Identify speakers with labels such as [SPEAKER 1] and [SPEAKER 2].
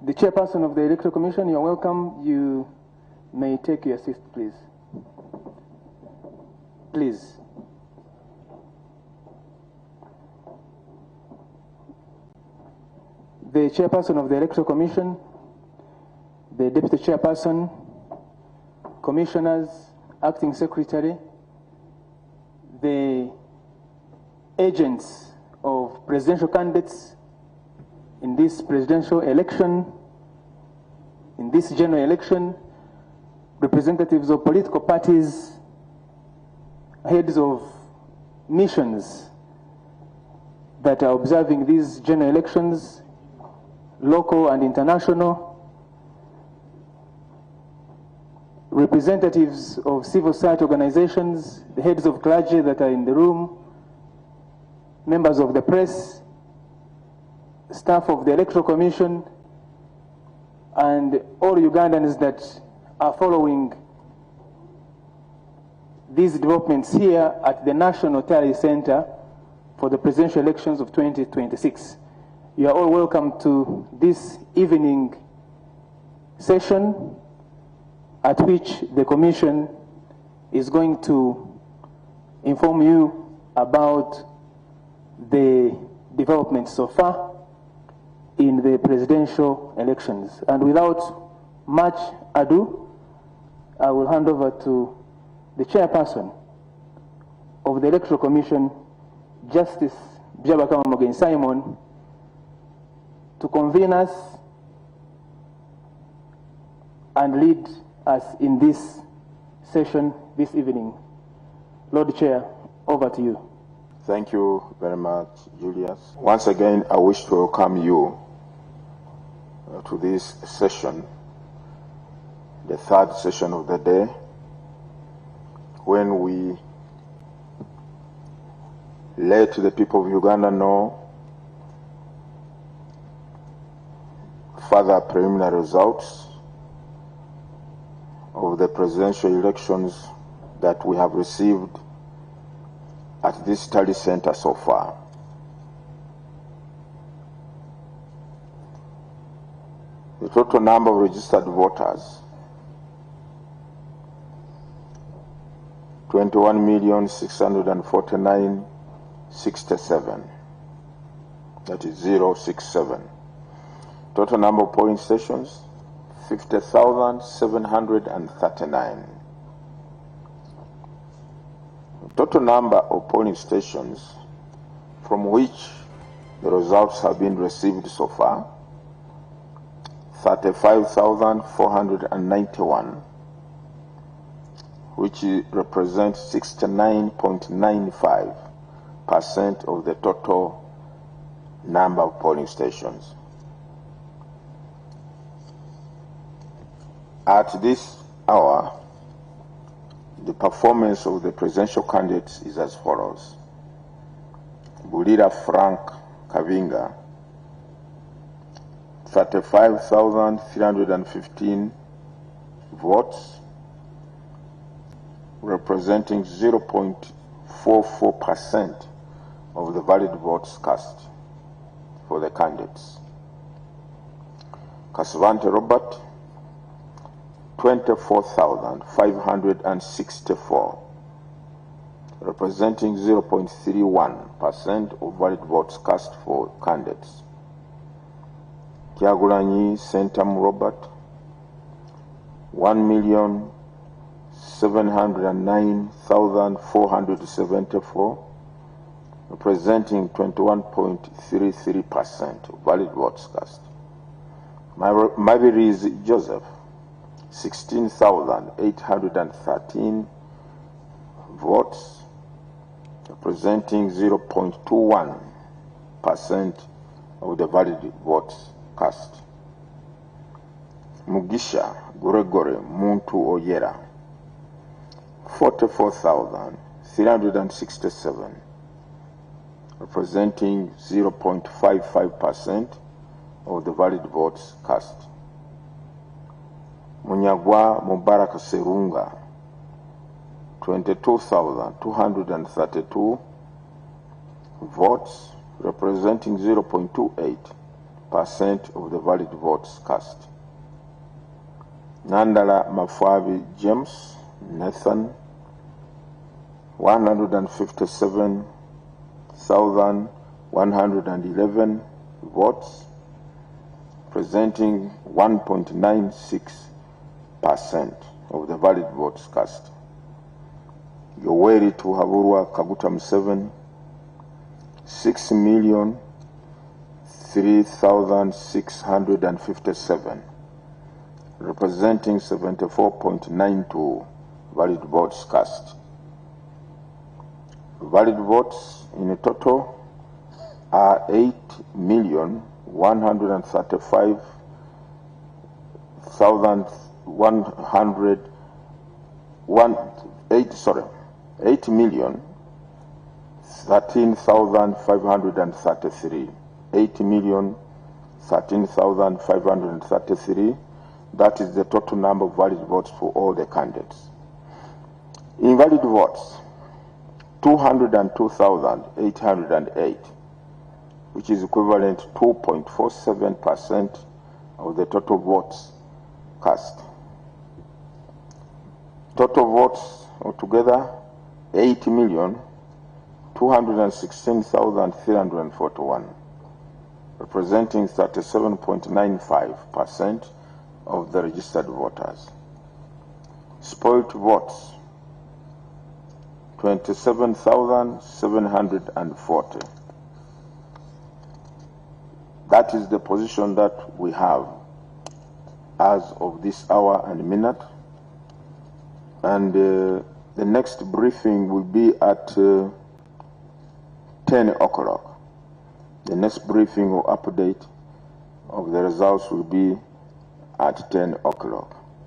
[SPEAKER 1] The chairperson of the Electoral Commission, you're welcome. You may take your seat, please. Please. The chairperson of the Electoral Commission, the deputy chairperson, commissioners, acting secretary, the agents of presidential candidates in this presidential election, in this general election, representatives of political parties, heads of missions that are observing these general elections, local and international, representatives of civil society organizations, the heads of clergy that are in the room, members of the press, staff of the Electoral Commission, and all Ugandans that are following these developments here at the National Tally Center for the presidential elections of 2026. You are all welcome to this evening session at which the Commission is going to inform you about the developments so far in the presidential elections. And without much ado, I will hand over to the chairperson of the Electoral Commission, Justice Byabakama Mugen Simon, to convene us and lead us in this session this evening. Lord Chair, over to you.
[SPEAKER 2] Thank you very much, Julius. Once again, I wish to welcome you to this session, the third session of the day, when we let the people of Uganda know further preliminary results of the presidential elections that we have received at this study center so far. The total number of registered voters, 21,649,67. That is 067. Total number of polling stations, 50,739. Total number of polling stations from which the results have been received so far, 35,491, which represents 69.95% of the total number of polling stations. At this hour, the performance of the presidential candidates is as follows. Bulira Frank Kavinga, 35,315 votes, representing 0.44% of the valid votes cast for the candidates. Kasvante Robert, 24,564, representing 0.31% of valid votes cast for candidates. Kyagulanyi Sentam Robert, 1,709,474, representing 21.33% of valid votes cast. Mabirizi Joseph, 16,813 votes, representing 0.21% of the valid votes cast. Mugisha Gregory Muntu Oyera, 44,367, representing 0.55% of the valid votes cast. Munyagwa Mubarak Serunga, 22,232 votes, representing 0.28% of the valid votes cast. Nandala Mafwabi James Nathan, 157,111 votes, presenting 1.96% of the valid votes cast. Yoweri Tuhaburwa Kaguta Museveni, 6,003,657, representing 74.92 valid votes cast. Valid votes in a total are 8,13,533. 8,13,533. That is the total number of valid votes for all the candidates. Invalid votes, 202,808, which is equivalent to 2.47% of the total votes cast. Total votes altogether, 8,216,341, representing 37.95% of the registered voters. Spoiled votes, 27,740. That is the position that we have as of this hour and minute. And the next briefing will be at 10 o'clock. The next briefing or update of the results will be at 10 o'clock.